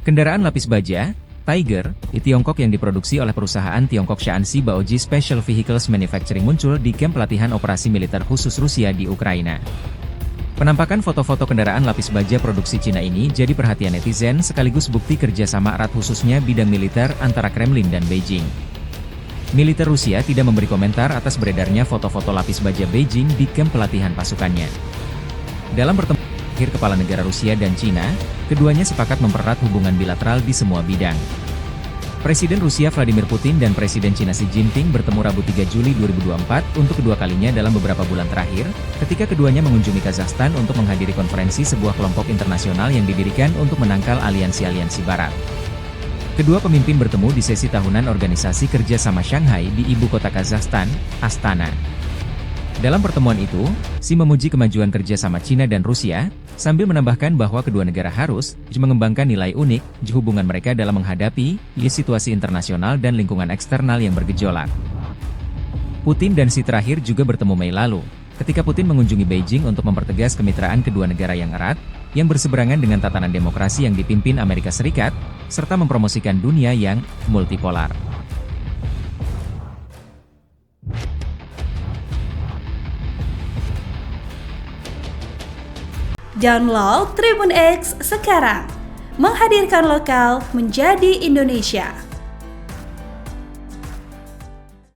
Kendaraan lapis baja, Tiger, di Tiongkok yang diproduksi oleh perusahaan Tiongkok Shaanxi Baoji Special Vehicles Manufacturing muncul di kamp pelatihan operasi militer khusus Rusia di Ukraina. Penampakan foto-foto kendaraan lapis baja produksi Cina ini jadi perhatian netizen sekaligus bukti kerjasama erat khususnya bidang militer antara Kremlin dan Beijing. Militer Rusia tidak memberi komentar atas beredarnya foto-foto lapis baja Beijing di kamp pelatihan pasukannya. Dalam pertemuan akhir kepala negara Rusia dan Cina, keduanya sepakat mempererat hubungan bilateral di semua bidang. Presiden Rusia Vladimir Putin dan Presiden Cina Xi Jinping bertemu Rabu 3 Juli 2024 untuk kedua kalinya dalam beberapa bulan terakhir, ketika keduanya mengunjungi Kazakhstan untuk menghadiri konferensi sebuah kelompok internasional yang didirikan untuk menangkal aliansi-aliansi Barat. Kedua pemimpin bertemu di sesi tahunan Organisasi Kerjasama Shanghai di ibu kota Kazakhstan, Astana. Dalam pertemuan itu, Xi memuji kemajuan kerjasama Cina dan Rusia, sambil menambahkan bahwa kedua negara harus mengembangkan nilai unik di hubungan mereka dalam menghadapi situasi internasional dan lingkungan eksternal yang bergejolak. Putin dan Xi terakhir juga bertemu Mei lalu, ketika Putin mengunjungi Beijing untuk mempertegas kemitraan kedua negara yang erat, yang berseberangan dengan tatanan demokrasi yang dipimpin Amerika Serikat, serta mempromosikan dunia yang multipolar. Download Tribun X sekarang, menghadirkan lokal menjadi Indonesia.